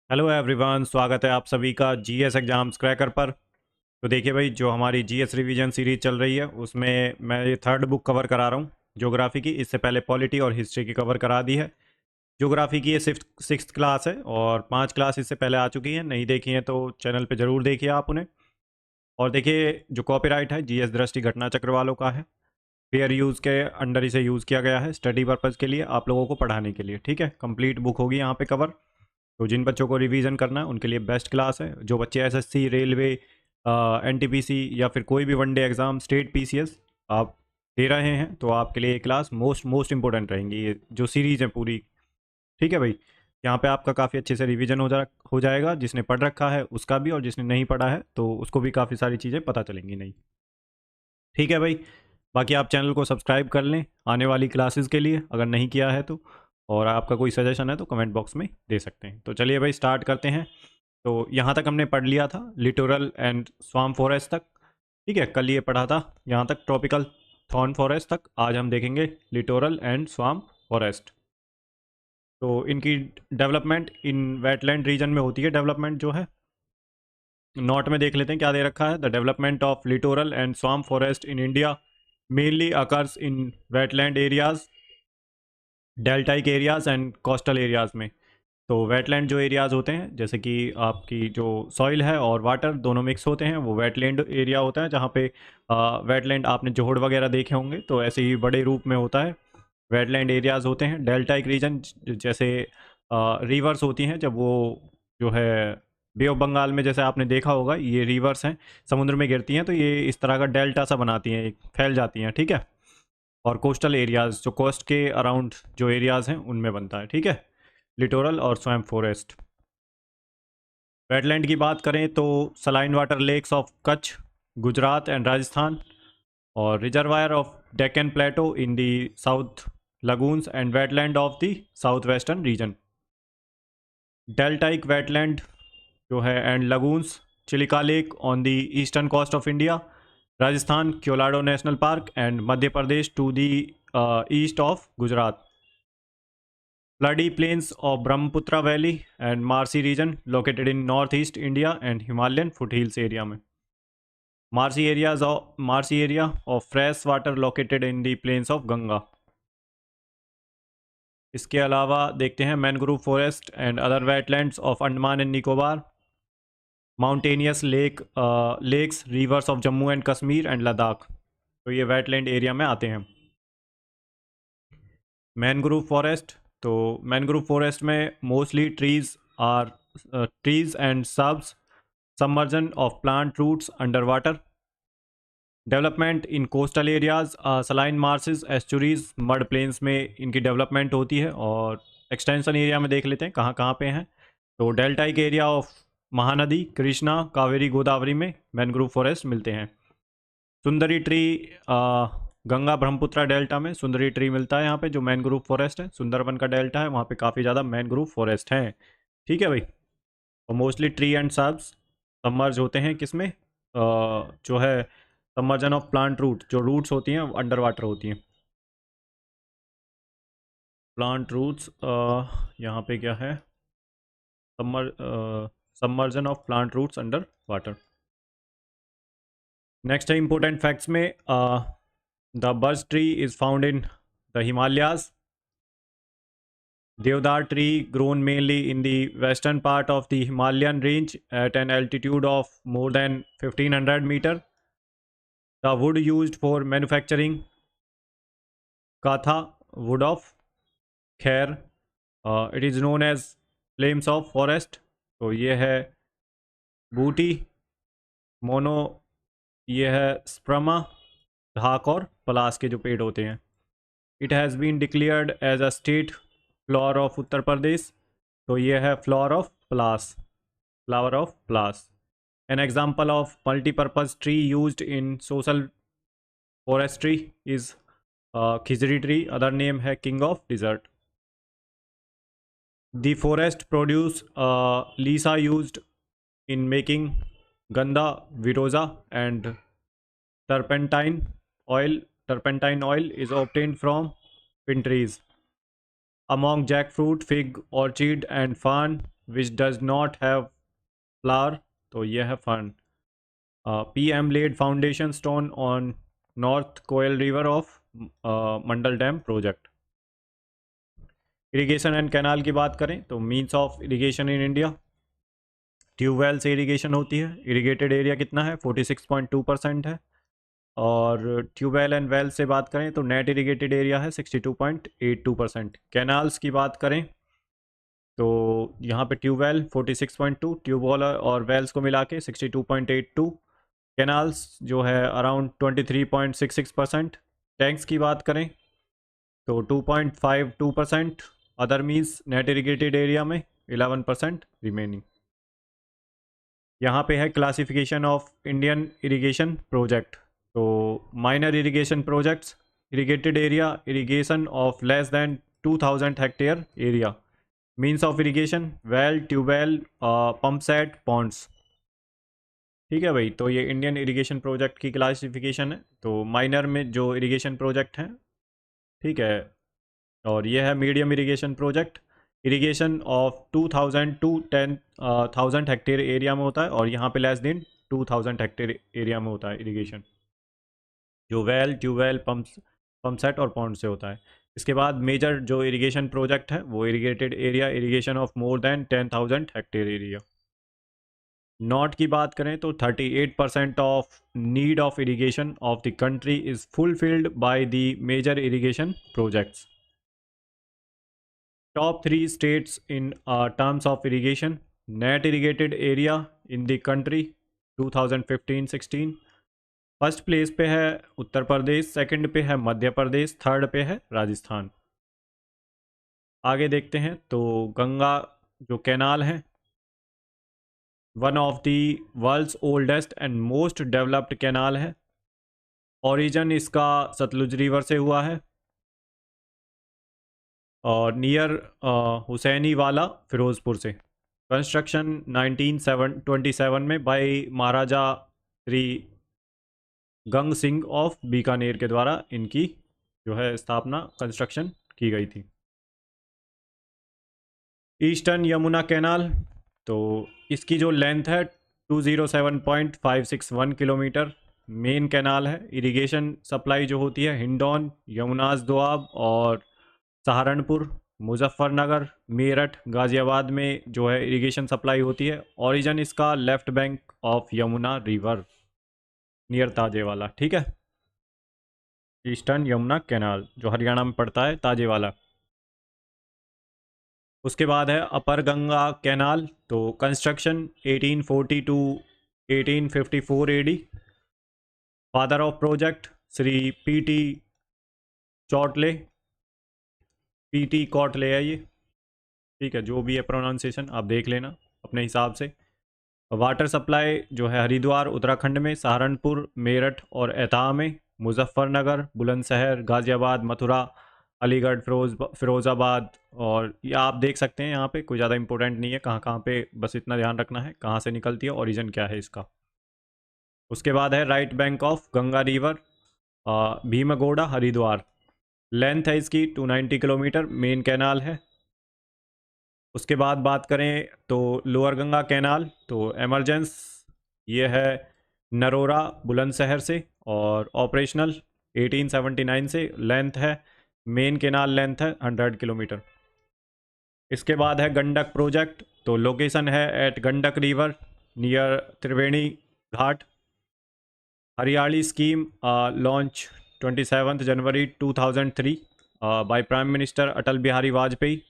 Hello everyone, स्वागत है आप सभी का जीएस एग्जाम्स क्रैकर पर। तो देखिए भाई, जो हमारी जीएस रिवीजन सीरीज चल रही है उसमें मैं ये थर्ड बुक कवर करा रहा हूँ ज्योग्राफी की। इससे पहले पॉलिटी और हिस्ट्री की कवर करा दी है। ज्योग्राफी की ये सिक्स्थ क्लास है और 5 क्लास इससे पहले आ चुकी हैं। नहीं देखी हैं तो चैनल पे ज़रूर देखिए आप उन्हें। और देखिए, जो कॉपीराइट है जीएस दृष्टि घटना चक्र वालों का है। फेयर यूज़ के अंडर इसे यूज़ किया गया है स्टडी पर्पज़ के लिए, आप लोगों को पढ़ाने के लिए। ठीक है, कंप्लीट बुक होगी यहाँ पे कवर। तो जिन बच्चों को रिवीजन करना है उनके लिए बेस्ट क्लास है। जो बच्चे एसएससी, रेलवे, एनटीपीसी या फिर कोई भी वनडे एग्ज़ाम, स्टेट पीसीएस आप दे रहे हैं तो आपके लिए ये क्लास मोस्ट मोस्ट इंपॉर्टेंट रहेंगी, ये जो सीरीज़ है पूरी। ठीक है भाई, यहाँ पे आपका काफ़ी अच्छे से रिवीजन हो जाएगा। जिसने पढ़ रखा है उसका भी, और जिसने नहीं पढ़ा है तो उसको भी काफ़ी सारी चीज़ें पता चलेंगी नहीं। ठीक है भाई, बाकी आप चैनल को सब्सक्राइब कर लें आने वाली क्लासेस के लिए अगर नहीं किया है तो। और आपका कोई सजेशन है तो कमेंट बॉक्स में दे सकते हैं। तो चलिए भाई स्टार्ट करते हैं। तो यहाँ तक हमने पढ़ लिया था लिटोरल एंड स्वाम फॉरेस्ट तक। ठीक है, कल ये पढ़ा था यहाँ तक ट्रॉपिकल थॉर्न फॉरेस्ट तक। आज हम देखेंगे लिटोरल एंड स्वाम फॉरेस्ट। तो इनकी डेवलपमेंट इन वेटलैंड रीजन में होती है। डेवलपमेंट जो है नोट में देख लेते हैं क्या दे रखा है। The development of littoral and swamp forest in India mainly occurs in wetland areas, deltaic areas and coastal areas में। तो वेटलैंड जो एरियाज़ होते हैं, जैसे कि आपकी जो सॉइल है और वाटर दोनों मिक्स होते हैं, वो वेटलैंड एरिया होता है। जहाँ पे वेटलैंड आपने जोहड़ वगैरह देखे होंगे तो ऐसे ही बड़े रूप में होता है। वेटलैंड एरियाज़ होते हैं। डेल्टाइक रीजन जैसे रिवर्स होती हैं, जब वो जो है बे ऑफ बंगाल में जैसे आपने देखा होगा, ये रिवर्स हैं, समुद्र में गिरती हैं तो ये इस तरह का डेल्टा सा बनाती हैं, एक फैल जाती हैं। ठीक है, और कोस्टल एरियाज़ जो कोस्ट के अराउंड जो एरियाज़ हैं उनमें बनता है। ठीक है, लिटोरल और स्वैम्प फॉरेस्ट। वेटलैंड की बात करें तो saline water lakes of Kutch, Gujarat and Rajasthan, और reservoir of Deccan plateau in the south, lagoons and wetland of the south western region. Deltaic wetland जो है and lagoons, Chilika lake on the eastern coast of India, Rajasthan Keoladeo national park and Madhya Pradesh to the east of Gujarat. Floody plains of Brahmaputra Valley and Marsi region located in northeast India and Himalayan foothills area में. Marsi area of fresh water located in the plains of Ganga. इसके अलावा देखते हैं mangrove forest and other wetlands of Andaman and Nicobar, mountainous lakes rivers of Jammu and Kashmir and Ladakh. तो ये wetland area में आते हैं। मैनग्रोव फॉरेस्ट, तो मैनग्रोव फॉरेस्ट में mostly trees and subs, submergence of plant roots under water, development in coastal areas, saline marshes, estuaries, mud plains में इनकी development होती है। और एक्सटेंशन एरिया में देख लेते हैं कहाँ कहाँ पे हैं। तो deltaic area of Mahanadi, Krishna, Kaveri, Godavari में मैनग्रोव फॉरेस्ट मिलते हैं। सुंदरी ट्री, गंगा ब्रह्मपुत्रा डेल्टा में सुंदरी ट्री मिलता है यहाँ पे, जो मैनग्रोव फॉरेस्ट है। सुंदरबन का डेल्टा है, वहाँ पे काफ़ी ज़्यादा मैनग्रोव फॉरेस्ट हैं। ठीक है भाई, और mostly tree and subs submerge होते हैं किसमें, जो है सबमर्जन ऑफ प्लांट रूट, जो रूट्स होती हैं अंडर वाटर होती हैं। प्लांट रूट्स यहाँ पे क्या है, submergence of plant roots under water. Next है इंपॉर्टेंट फैक्ट्स में, the birch tree is found in the Himalayas. Deodar tree grown mainly in the western part of the Himalayan range at an altitude of more than 1500 meter. The wood used for manufacturing katha, wood of khair, it is known as flames of forest. तो ये है बूटी, mono ये है स्प्रमा, ढाक और पलास के जो पेड़ होते हैं। It has been declared as a state flower of Uttar Pradesh. तो ये है flower of Palash, flower of Palash. An example of multi-purpose tree used in social forestry is Khijri tree. Other name है king of desert. The forest produce lisa used in making ganda, viroza and turpentine oil. Turpentine oil is obtained from pine trees. Among jackfruit, fig, orchid and fern, which does not have flower, तो ये है fern. PM laid foundation stone on North Koel river of Mandal dam project. Irrigation and canal की बात करें तो means of irrigation in India, tubewell से irrigation होती है। इरिगेटेड एरिया कितना है, 46.2% है। और ट्यूबवेल एंड वेल से बात करें तो नेट इरिगेटेड एरिया है 62.82%। कैनाल्स की बात करें तो यहाँ पे ट्यूबवेल 46.2, ट्यूबवेल और वेल्स को मिला के 62.82, कैनाल्स जो है अराउंड 23.66%। टैंक्स की बात करें तो 2.52%, other means net irrigated area में 11% रिमेनिंग। यहाँ पे है classification of Indian irrigation project. तो minor irrigation projects, irrigated area, irrigation of less than 2000 hectare area, means of irrigation, well, tubewell, pump set, ponds. ठीक है भाई, तो ये इंडियन इरिगेशन प्रोजेक्ट की क्लासिफिकेशन है। तो माइनर में जो इरिगेशन प्रोजेक्ट हैं, ठीक है, और ये है medium irrigation project, irrigation of 2000 to 10,000 hectare area में होता है, और यहाँ पे लेस देन 2000 हेक्टेयर एरिया में होता है इरिगेशन, जो वेल, ट्यूबवेल, पंप सेट और पॉन्ड से होता है। इसके बाद मेजर जो इरिगेशन प्रोजेक्ट है वो irrigated area, irrigation of more than 10,000 hectare area. Note की बात करें तो 38% of need of irrigation of the country is fulfilled by the major irrigation projects. Top 3 states in terms of irrigation, net irrigated area in the country 2015-16। First place पे है उत्तर प्रदेश, second पे है Madhya Pradesh, third पे है राजस्थान। आगे देखते हैं तो गंगा जो कैनाल है, one of the world's oldest and most developed canal है। ओरिजिन इसका सतलुज रिवर से हुआ है और नियर हुसैनी वाला फिरोज़पुर से। कंस्ट्रक्शन 1927 में बाय महाराजा श्री गंग सिंह ऑफ बीकानेर के द्वारा इनकी जो है स्थापना, कंस्ट्रक्शन की गई थी। ईस्टर्न यमुना कैनाल, तो इसकी जो लेंथ है 207.561 किलोमीटर, मेन कैनाल है। इरिगेशन सप्लाई जो होती है हिंडौन, यमुनाज दोआब और सहारनपुर, मुजफ्फरनगर, मेरठ, गाज़ियाबाद में जो है इरिगेशन सप्लाई होती है। ओरिजिन इसका left bank of Yamuna river near Tajewala. ठीक है, ईस्टर्न यमुना कैनाल जो हरियाणा में पड़ता है, ताजेवाला। उसके बाद है अपर गंगा कैनाल, तो construction 1840 to 1854 AD। Father of project Shri PT Cautley, PT Cautley है ये, ठीक है, जो भी है प्रोनाउंसिएशन आप देख लेना अपने हिसाब से। वाटर सप्लाई जो है हरिद्वार उत्तराखंड में, सहारनपुर, मेरठ और एता में, मुजफ्फरनगर, बुलंदशहर, गाज़ियाबाद, मथुरा, अलीगढ़, फिरोज़ाबाद। और ये आप देख सकते हैं यहाँ पे कोई ज़्यादा इंपॉर्टेंट नहीं है कहाँ कहाँ पे, बस इतना ध्यान रखना है कहाँ से निकलती है, ओरिजिन क्या है इसका। उसके बाद है right bank of Ganga river, Bhimgoda, Haridwar. Length है इसकी 290 किलोमीटर, मेन कैनाल है। उसके बाद बात करें तो लोअर गंगा कैनाल, तो एमरजेंस ये है नरोरा, बुलंदशहर से, और ऑपरेशनल 1879 से। लेंथ है, मेन कैनाल लेंथ है 100 किलोमीटर। इसके बाद है गंडक प्रोजेक्ट, तो लोकेशन है at Gandak river near Triveni Ghat. Hariyali scheme launch 27 January 2003 by prime minister Atal Bihari Vajpayee.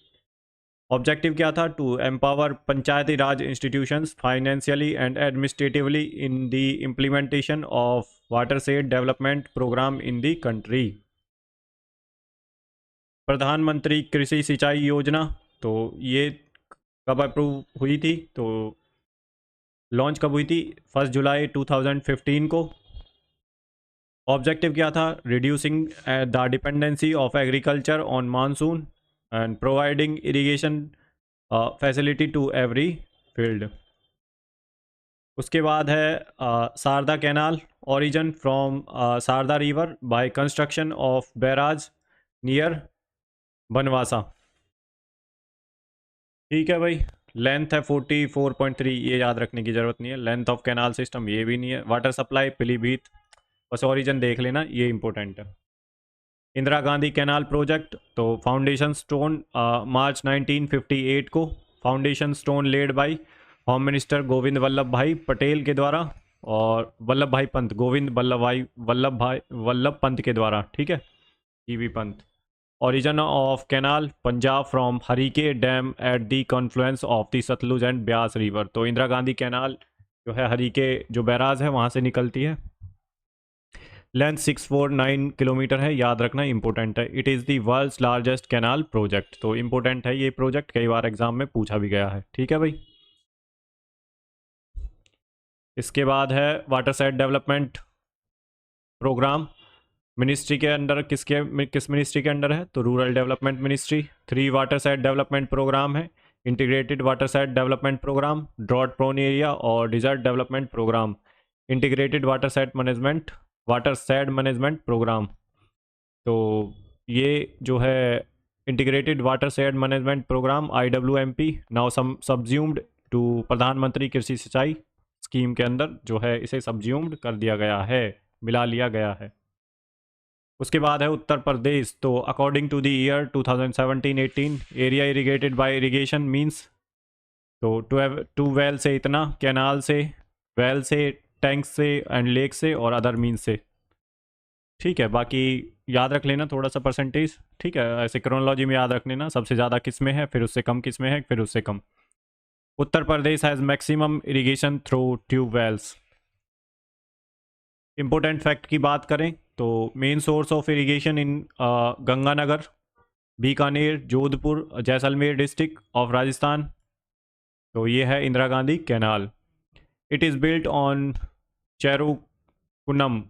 Objective क्या था, to empower panchayati raj institutions financially and administratively in the implementation of water shed development programme in the country. प्रधानमंत्री कृषि सिंचाई योजना, तो ये कब अप्रूव हुई थी, तो लॉन्च कब हुई थी, 1 जुलाई 2015 को। ऑब्जेक्टिव क्या था, reducing the dependency of agriculture on monsoon and providing irrigation facility to every field. उसके बाद है Sharda canal, origin from Sharda river by construction of barrage near Banbasa. ठीक है भाई, लेंथ है 44.3, ये याद रखने की ज़रूरत नहीं है। लेंथ ऑफ कैनाल सिस्टम ये भी नहीं है। वाटर सप्लाई पीलीभीत, बस ओरिजिन देख लेना, ये इंपॉर्टेंट है। इंदिरा गांधी कैनाल प्रोजेक्ट, तो फाउंडेशन स्टोन मार्च 1958 को foundation stone led by home minister Govind Vallabh भाई पटेल के द्वारा और वल्लभ भाई पंत, गोविंद वल्लभ पंत के द्वारा, ठीक है, EV Pant. Origin of canal Punjab from Harike dam at the confluence of the Sutlej and Beas river. तो इंदिरा गांधी कैनाल जो है हरीके जो बैराज है वहाँ से निकलती है। लेंथ 649 किलोमीटर है, याद रखना, इंपॉर्टेंट है। It is the world's largest canal project, तो इंपॉर्टेंट है ये प्रोजेक्ट, कई बार एग्जाम में पूछा भी गया है, ठीक है भाई। इसके बाद है watershed development programme, ministry के अंडर किस मिनिस्ट्री के अंडर है, तो rural development ministry. 3 watershed development programme है, integrated watershed development programme, drought prone area और desert development programme. Integrated watershed management programme, तो ये जो है integrated watershed management programme IWMP now subsumed to Pradhan Mantri कृषि सिंचाई scheme के अंदर जो है इसे सब्ज्यूम्ड कर दिया गया है, मिला लिया गया है। उसके बाद है उत्तर प्रदेश, तो according to the year 2017-18 area irrigated by irrigation means, तो टू वेल से इतना, कैनाल से, वेल से, टैंक से एंड लेक से और अदर मींस से, ठीक है। बाकी याद रख लेना थोड़ा सा परसेंटेज, ठीक है, ऐसे क्रोनोलॉजी में याद रख लेना, सबसे ज़्यादा किस में है, फिर उससे कम किस में है, फिर उससे कम। Uttar Pradesh has maximum irrigation through tube wells. Important fact की बात करें तो main source of irrigation in Ganganagar, Bikaner, Jodhpur, Jaisalmer district of Rajasthan, तो ये है Indira Gandhi canal. It is built on Cherukunnam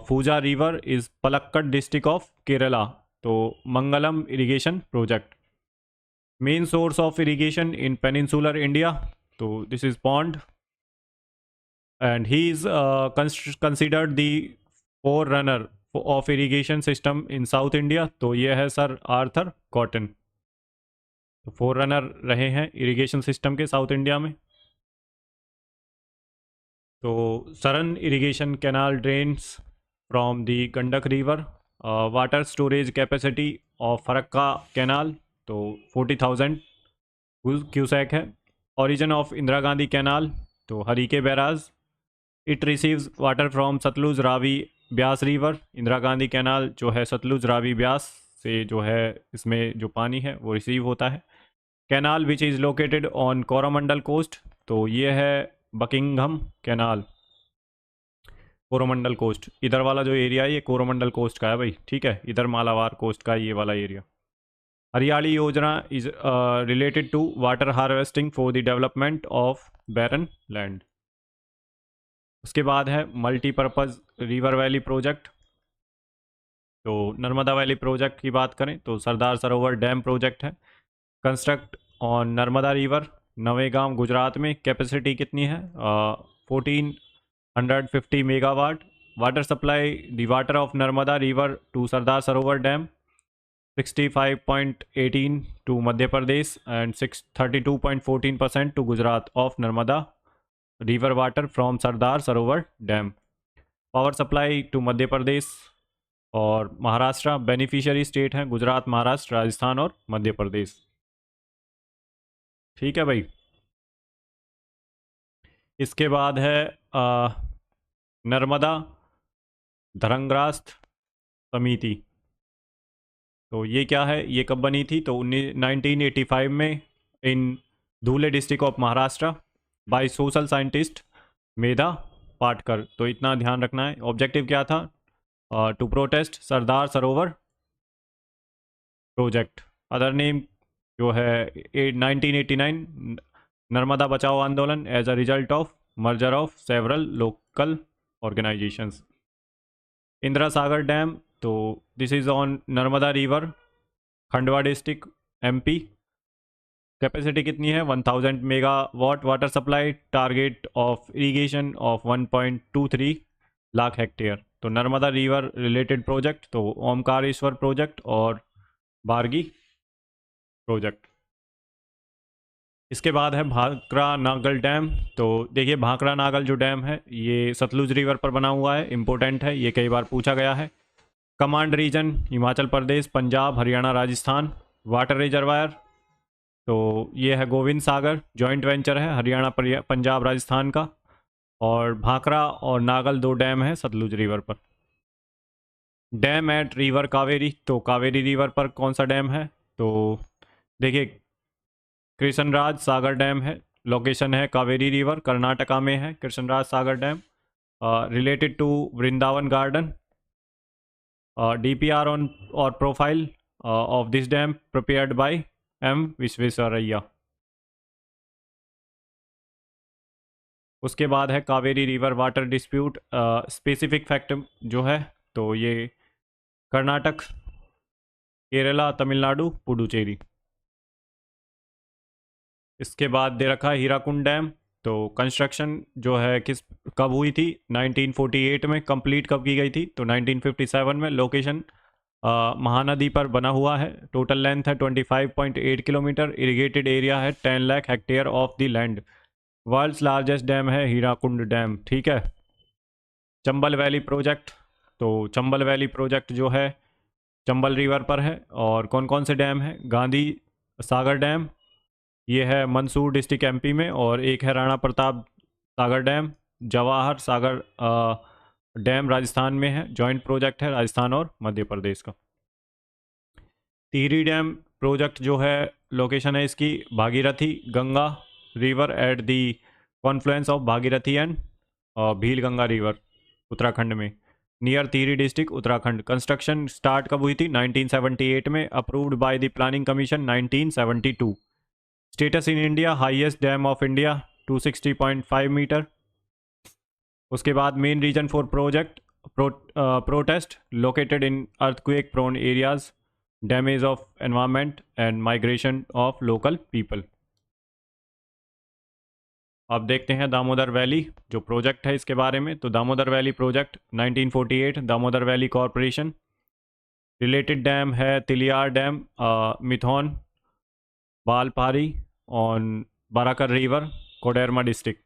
Puzha river is Palakkad district of Kerala, तो Mangalam irrigation project. Main source of irrigation in peninsular India, तो this is pond and he is considered the forerunner of irrigation system in South India, तो ये है sir Arthur cotton, तो forerunner रहे हैं irrigation system के South India में। तो Saran irrigation canal drains from the Gandak river, water storage capacity of Farakka canal, तो 40,000 क्यूसेक है। Origin of Indira Gandhi canal, तो Harike barrage. It receives water from Sutlej Ravi Beas river, Indira Gandhi canal जो है सतलुज रावी ब्यास से जो है इसमें जो पानी है वो रिसीव होता है। Canal which is located on Coromandel coast, तो ये है बकिंघम कैनाल, कोरोमंडल कोस्ट, इधर वाला जो एरिया है ये कोरोमंडल कोस्ट का है भाई, ठीक है, इधर मालाबार कोस्ट का ये वाला एरिया। हरियाली योजना is related to water harvesting for the development of barren land. उसके बाद है मल्टीपर्पज़ रिवर वैली प्रोजेक्ट, तो नर्मदा वैली प्रोजेक्ट की बात करें तो सरदार सरोवर डैम प्रोजेक्ट है, construct on Narmada river, Navagam Gujarat में। कैपेसिटी कितनी है, 1450 megawatt. Water supply the water of Narmada river to Sardar Sarovar dam 65.18 to Madhya Pradesh and 32.14% to Gujarat of Narmada river water from Sardar Sarovar dam. Power supply to Madhya Pradesh और महाराष्ट्र, बेनिफिशियरी स्टेट हैं गुजरात, महाराष्ट्र, राजस्थान और मध्य प्रदेश, ठीक है भाई। इसके बाद है नर्मदा धरंग्रास्त समिति, तो ये क्या है, ये कब बनी थी, तो 1985 में in Dhule district of Maharashtra by social scientist Medha Patkar. तो इतना ध्यान रखना है। ऑब्जेक्टिव क्या था, to protest Sardar Sarovar project. Other name जो है 1989 नर्मदा बचाओ आंदोलन as a result of merger of several local organisations. Indira Sagar dam, तो this is on Narmada river, Khandwa district MP। Capacity कितनी है, 1000 megawatt water supply, target of irrigation of 1.23 lakh hectare. तो नर्मदा रिवर रिलेटेड प्रोजेक्ट, तो Omkareshwar project और बारगी प्रोजेक्ट। इसके बाद है भाखड़ा नागल डैम। तो देखिए भाखड़ा नागल जो डैम है ये सतलुज रिवर पर बना हुआ है, इम्पोर्टेंट है, ये कई बार पूछा गया है। Command reason Himachal Pradesh, Punjab, Haryana, Rajasthan. Water reservoir तो ये है गोविंद सागर, जॉइंट वेंचर है हरियाणा पंजाब राजस्थान का। और भाखड़ा और नागल दो डैम है सतलुज रिवर पर। डैम एट रिवर कावेरी, तो कावेरी रिवर पर कौन सा डैम है? तो देखिए कृष्णराज सागर डैम है, लोकेशन है कावेरी रिवर, कर्नाटका में है Krishnaraja Sagar dam. Related to Vrindavan garden. DPR on और profile of this dam prepared by M Visvesvaraya. उसके बाद है Kaveri river water dispute specific fact जो है, तो ये कर्नाटक, केरला, तमिलनाडु, पुडुचेरी। इसके बाद दे रखा है हीराकुंड डैम। तो कंस्ट्रक्शन जो है किस कब हुई थी? 1948 में। कंप्लीट कब की गई थी? तो 1957 में। लोकेशन महानदी पर बना हुआ है। टोटल लेंथ है 25.8 किलोमीटर। इरिगेटेड एरिया है 10 lakh hectare of the land. World's largest dam है हीराकुंड डैम। ठीक है। चंबल वैली प्रोजेक्ट, तो चंबल वैली प्रोजेक्ट जो है चंबल रिवर पर है। और कौन कौन से डैम है? गांधी सागर डैम, ये है मंसूर डिस्ट्रिक्ट एमपी में। और एक है राणा प्रताप सागर डैम। जवाहर सागर डैम राजस्थान में है, जॉइंट प्रोजेक्ट है राजस्थान और मध्य प्रदेश का। टिहरी डैम प्रोजेक्ट जो है लोकेशन है इसकी Bhagirathi Ganga river at the confluence of Bhagirathi and Bhil Ganga river, Uttarakhand में, near Tehri district, Uttarakhand. Construction start कब हुई थी? 1978 में। Approved by the planning commission 1972। Status in India highest dam of India 260.5 metre. उसके बाद main reason for project protest located in earthquake prone areas, damage of environment and migration of local people. अब देखते हैं Damodar valley जो project है इसके बारे में। तो Damodar valley project 1948, Damodar valley corporation. Related dam है Tilaiya dam, Maithon, Balpahari on Barakar river, Koderma district.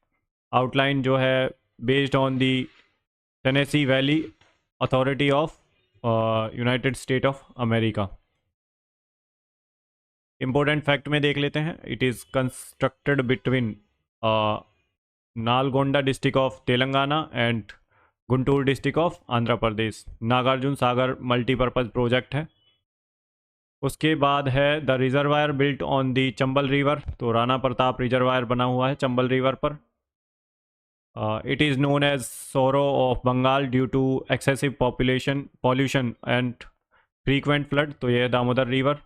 Outline जो है based on the Tennessee valley authority of united state of America. Important fact में देख लेते हैं। It is constructed between Nalgonda district of Telangana and Guntur district of Andhra Pradesh. Nagarjuna Sagar multipurpose project है। उसके बाद है the reservoir built on the Chambal river, तो राणा प्रताप रिजर्वायर बना हुआ है चंबल रिवर पर। It is known as sorrow of Bengal due to excessive pollution and frequent flood, तो ये है दामोदर रिवर।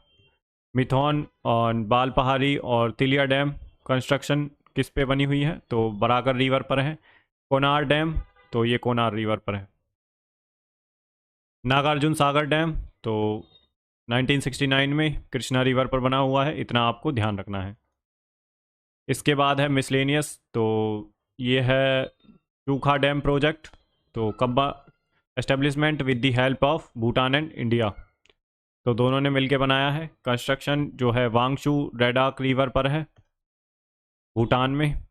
मिथौन और बाल पहाड़ी और तिलिया डैम कंस्ट्रक्शन किस पे बनी हुई है? तो बराकर रिवर पर है। कोनार डैम, तो ये कोनार रिवर पर है। नागार्जुन सागर डैम तो 1969 में कृष्णा रिवर पर बना हुआ है, इतना आपको ध्यान रखना है। इसके बाद है मिसलेनियस, तो ये है चूखा डैम प्रोजेक्ट। तो कब्बा establishment with the help of Bhutan and India, तो दोनों ने मिलकर बनाया है। कंस्ट्रक्शन जो है वांगशू रेडाक रिवर पर है, भूटान में।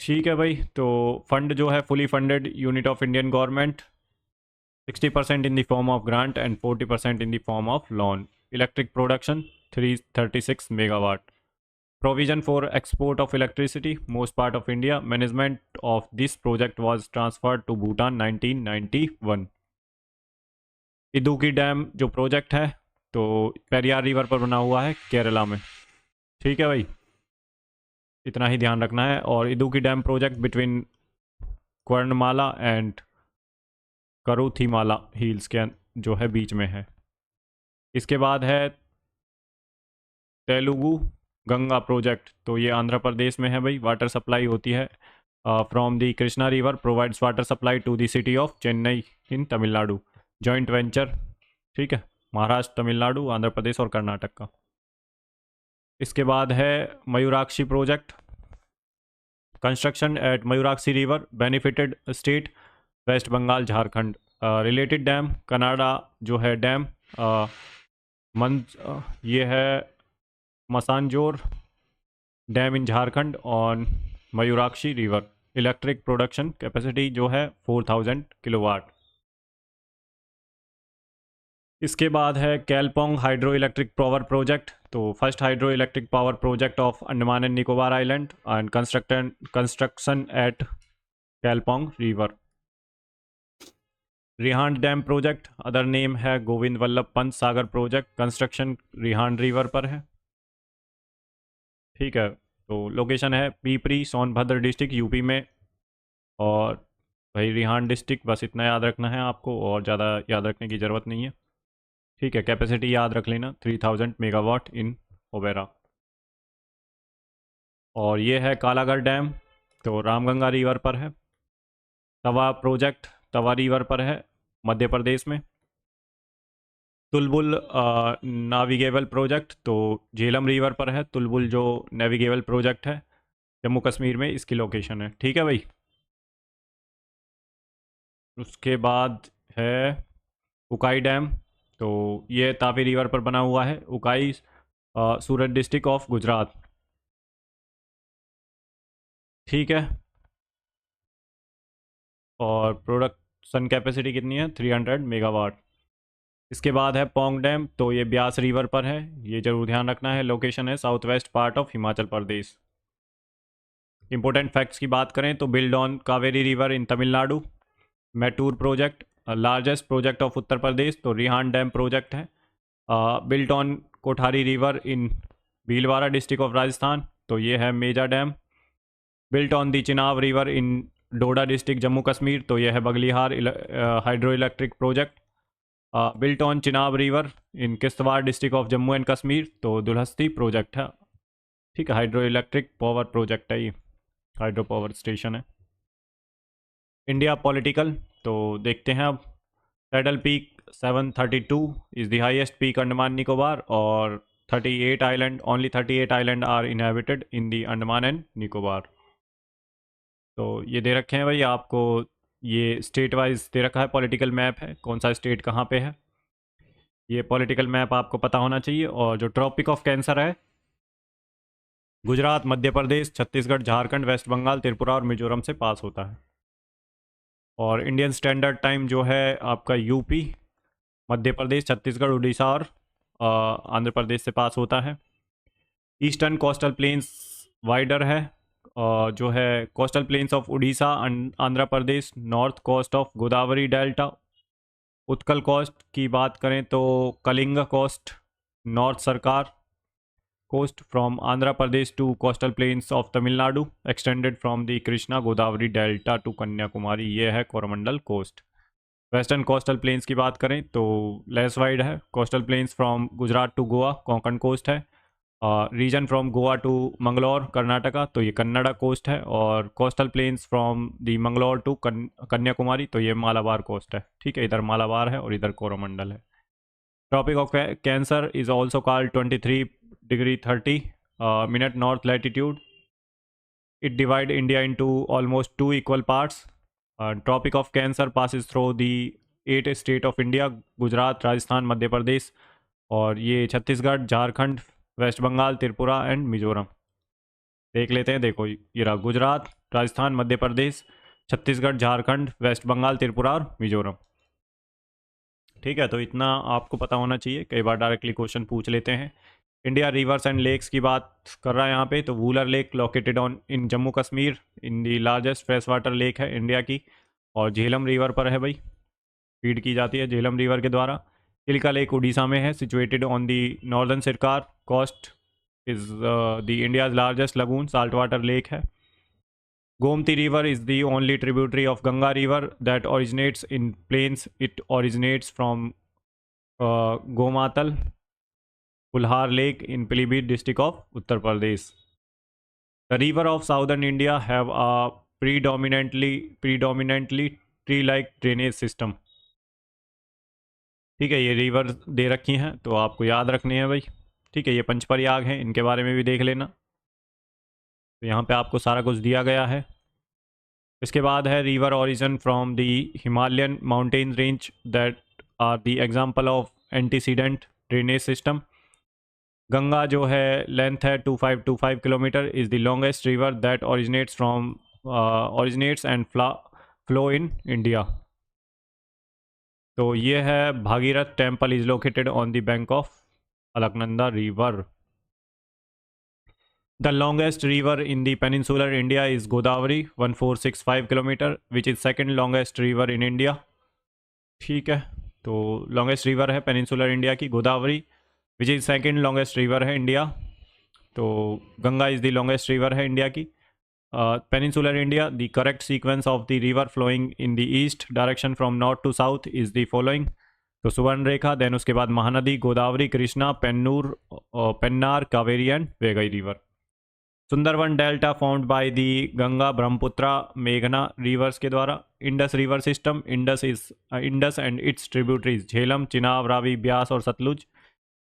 ठीक है भाई। तो फंड जो है fully funded unit of Indian government, 60% in the form of grant and 40% in the form of loan. Electric production 336 megawatt. Provision for export of electricity, most part of India. Management of this project was transferred to Bhutan 1991. Idukki dam जो project है तो Periyar river पर बना हुआ है केरला में। ठीक है भाई, इतना ही ध्यान रखना है। और Idukki dam project between Kuravanmala and Kurathimala hills के जो है बीच में है। इसके बाद है तेलुगु गंगा प्रोजेक्ट, तो ये आंध्र प्रदेश में है भाई। वाटर सप्लाई होती है from the Krishna river, provides water supply to the city of Chennai in Tamil Nadu, joint venture. ठीक है, महाराष्ट्र, तमिलनाडु, आंध्र प्रदेश और कर्नाटक का। इसके बाद है Mayurakshi project. Construction at Mayurakshi river, benefited state West Bengal, Jharkhand. Related dam Canada जो है डैम, ये है Massanjore dam in Jharkhand on Mayurakshi river. Electric production capacity जो है 4000 किलोवाट। इसके बाद है Kalpong hydro electric power project. तो first hydro electric power project of Andaman and Nicobar island and construction at Kalpong river. Rihand dam project, other name है Govind Ballabh Pant Sagar project, construction Rihand river पर है। ठीक है, तो लोकेशन है पीपरी सोनभद्र डिस्ट्रिक्ट यूपी में। और भाई रिहांड डिस्ट्रिक्ट, बस इतना याद रखना है आपको, और ज़्यादा याद रखने की ज़रूरत नहीं है। ठीक है, कैपेसिटी याद रख लेना 3000 मेगावाट इन ओबेरा। और ये है कालागढ़ डैम, तो रामगंगा रिवर पर है। तवा प्रोजेक्ट तवा रिवर पर है मध्य प्रदेश में। तुलबुल नाविगेबल प्रोजेक्ट, तो झेलम रिवर पर है। तुलबुल जो नेविगेबल प्रोजेक्ट है जम्मू कश्मीर में, इसकी लोकेशन है। ठीक है भाई। उसके बाद है उकाई डैम, तो ये तापी रिवर पर बना हुआ है। उकाई सूरत डिस्ट्रिक्ट ऑफ गुजरात। ठीक है, और प्रोडक्शन कैपेसिटी कितनी है 300 मेगावाट। इसके बाद है पोंग डैम, तो ये ब्यास रिवर पर है। ये जरूर ध्यान रखना है, लोकेशन है south west part of Himachal Pradesh. Important facts की बात करें तो build on Kaveri river in Tamil Nadu. Mettur project largest project of Uttar Pradesh, तो रिहान डैम प्रोजेक्ट है। Built on Kothari river in Bhilwara district of Rajasthan, तो ये है Meja dam. Built on the Chenab river in Doda district Jammu Kashmir, तो यह है Baglihar hydro electric project. Built on Chenab river in Kishtwar district of Jammu and Kashmir, तो Dulhasti project है। ठीक है, हाइड्रो इलेक्ट्रिक पावर प्रोजेक्ट है ये, हाइड्रो पावर स्टेशन है। इंडिया पॉलिटिकल, तो देखते हैं अब। Saddle peak 732 is the highest peak Andaman Nicobar, और 38 island, only 38 island are inhabited in the Andaman and Nicobar. तो ये दे रखे हैं भाई आपको, ये स्टेट वाइज दे रखा है, पॉलिटिकल मैप है कौन सा स्टेट कहाँ पे है। ये पॉलिटिकल मैप आपको पता होना चाहिए। और जो ट्रॉपिक ऑफ कैंसर है, गुजरात, मध्य प्रदेश, छत्तीसगढ़, झारखंड, वेस्ट बंगाल, त्रिपुरा और मिजोरम से पास होता है। और इंडियन स्टैंडर्ड टाइम जो है आपका यूपी, मध्य प्रदेश, छत्तीसगढ़, उड़ीसा और आंध्र प्रदेश से पास होता है। ईस्टर्न कोस्टल प्लेन्स वाइडर है, जो है coastal plains of Orissa, Andhra Pradesh, north coast of Godavari delta. Utkal coast की बात करें तो Kalinga coast, north Sarkar coast from Andhra Pradesh to coastal plains of Tamil Nadu, extended from the Krishna Godavari delta to Kanyakumari, ये है Coromandel coast. Western coastal plains की बात करें तो लेस वाइड है। Coastal plains from Gujarat to Goa Konkan coast है। Region from Goa to Manglaur Karnataka, तो ये कन्नड़ा कोस्ट है। और coastal plains from the Mangalore to Kanyakumari, तो ये मालाबार कोस्ट है। ठीक है, इधर मालाबार है और इधर कोरोमंडल है। Tropic of cancer is also called 23 degree 30 minute north latitude. It divide India into almost 2 equal parts. Tropic of cancer passes through the 8 state of India, Gujarat, Rajasthan, Madhya Pradesh, और ये छत्तीसगढ़, झारखंड, वेस्ट बंगाल, त्रिपुरा एंड मिजोरम। देख लेते हैं, देखो ये रहा गुजरात, राजस्थान, मध्य प्रदेश, छत्तीसगढ़, झारखंड, वेस्ट बंगाल, त्रिपुरा और मिजोरम। ठीक है, तो इतना आपको पता होना चाहिए, कई बार डायरेक्टली क्वेश्चन पूछ लेते हैं। इंडिया रिवर्स एंड लेक्स की बात कर रहा है यहाँ पे, तो Wular lake located on in Jammu Kashmir, in the largest fresh water lake है इंडिया की। और झेलम रिवर पर है भाई, फीड की जाती है झेलम रिवर के द्वारा। चिल्का लेक उड़ीसा में है, situated on the northern Sarkar coast, is the India's largest lagoon salt water lake है। Gomti river is the only tributary of Ganga river that originates in plains. It originates from Gomat Tal Fulhar lake in Pilibhit district of Uttar Pradesh. The river of southern India have a predominantly tree like drainage system. ठीक है, ये river दे रखी हैं तो आपको याद रखनी है भाई। ठीक है, ये पंचप्रयाग हैं, इनके बारे में भी देख लेना। तो यहाँ पे आपको सारा कुछ दिया गया है। इसके बाद है river origin from the Himalayan mountain range that are the example of antecedent drainage system. Ganga जो है लेंथ है 2525 kilometre, is the longest river that originates and flow in India. तो ये है Bhagirath temple is located on the bank of Alaknanda river. The longest river in the peninsular India is Godavari 1465 kilometre which is second longest river in India. ठीक है, तो longest river है peninsular India की Godavari, which is second longest river है India. तो Ganga is the longest river है India की। Peninsular India, the correct sequence of the river flowing in the east direction from north to south is the following. तो Subarnarekha, then उसके बाद Mahanadi, Godavari, Krishna, Pennar, Kaveri and Vaigai river. Sundarban delta found by the Ganga, Brahmaputra, मेघना rivers के द्वारा। Indus river system, Indus and its tributaries Jhelum, Chenab, Ravi, Beas और सतलुज,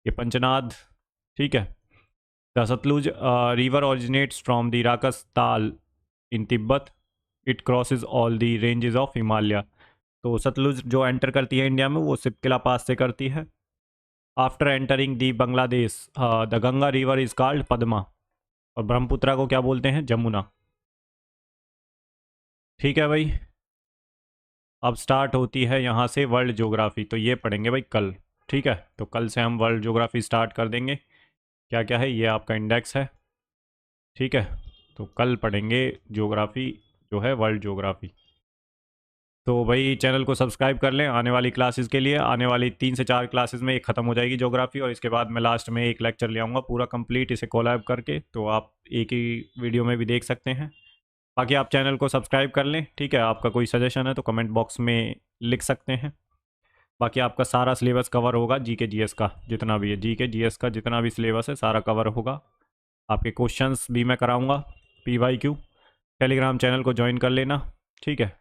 ये पंचनाद। ठीक है, the Sutlej river originates from the Rakas Tal in Tibet, it crosses all the ranges of Himalaya. तो सतलुज जो एंटर करती है इंडिया में वो सिपकिला पास से करती है। After entering the Bangladesh, the Ganga river is called Padma, और ब्रह्मपुत्रा को क्या बोलते हैं, जमुना। ठीक है भाई, अब स्टार्ट होती है यहाँ से वर्ल्ड ज्योग्राफी, तो ये पढ़ेंगे भाई कल। ठीक है, तो कल से हम वर्ल्ड ज्योग्राफी स्टार्ट कर देंगे। क्या क्या है, ये आपका इंडेक्स है। ठीक है, तो कल पढ़ेंगे ज्योग्राफी जो है वर्ल्ड ज्योग्राफी। तो भाई चैनल को सब्सक्राइब कर लें आने वाली क्लासेस के लिए। आने वाली 3 से 4 क्लासेस में एक ख़त्म हो जाएगी ज्योग्राफी, और इसके बाद मैं लास्ट में एक लेक्चर ले आऊँगा पूरा कंप्लीट, इसे कोलैब करके, तो आप एक ही वीडियो में भी देख सकते हैं। बाकी आप चैनल को सब्सक्राइब कर लें। ठीक है, आपका कोई सजेशन है तो कमेंट बॉक्स में लिख सकते हैं। बाकी आपका सारा सिलेबस कवर होगा, जी के जी एस का जितना भी है, जी के जी एस का जितना भी सिलेबस है सारा कवर होगा। आपके क्वेश्चंस भी मैं कराऊंगा, PYQ। टेलीग्राम चैनल को ज्वाइन कर लेना। ठीक है,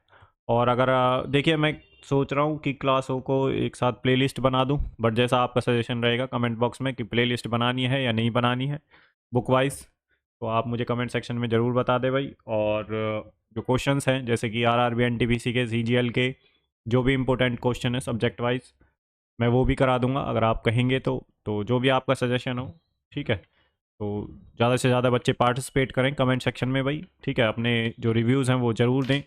और अगर देखिए मैं सोच रहा हूँ कि क्लासों को एक साथ प्लेलिस्ट बना दूँ, बट जैसा आपका सजेशन रहेगा कमेंट बॉक्स में कि प्लेलिस्ट बनानी है या नहीं बनानी है बुक वाइज, तो आप मुझे कमेंट सेक्शन में ज़रूर बता दें भाई। और जो क्वेश्चंस हैं जैसे कि RRB NTPC के, CGL के, जो भी इंपॉर्टेंट क्वेश्चन है सब्जेक्ट वाइज, मैं वो भी करा दूंगा अगर आप कहेंगे तो जो भी आपका सजेशन हो। ठीक है, तो ज़्यादा से ज़्यादा बच्चे पार्टिसिपेट करें कमेंट सेक्शन में भाई। ठीक है, अपने जो रिव्यूज़ हैं वो ज़रूर दें,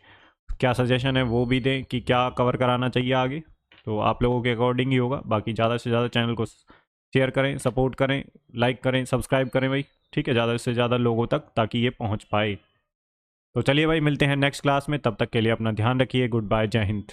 क्या सजेशन है वो भी दें कि क्या कवर कराना चाहिए आगे, तो आप लोगों के अकॉर्डिंग ही होगा। बाकी ज़्यादा से ज़्यादा चैनल को शेयर करें, सपोर्ट करें, लाइक करें, सब्सक्राइब करें भाई। ठीक है, ज़्यादा से ज़्यादा लोगों तक ताकि ये पहुंच पाए। तो चलिए भाई, मिलते हैं नेक्स्ट क्लास में, तब तक के लिए अपना ध्यान रखिए। गुड बाय, जय हिंद।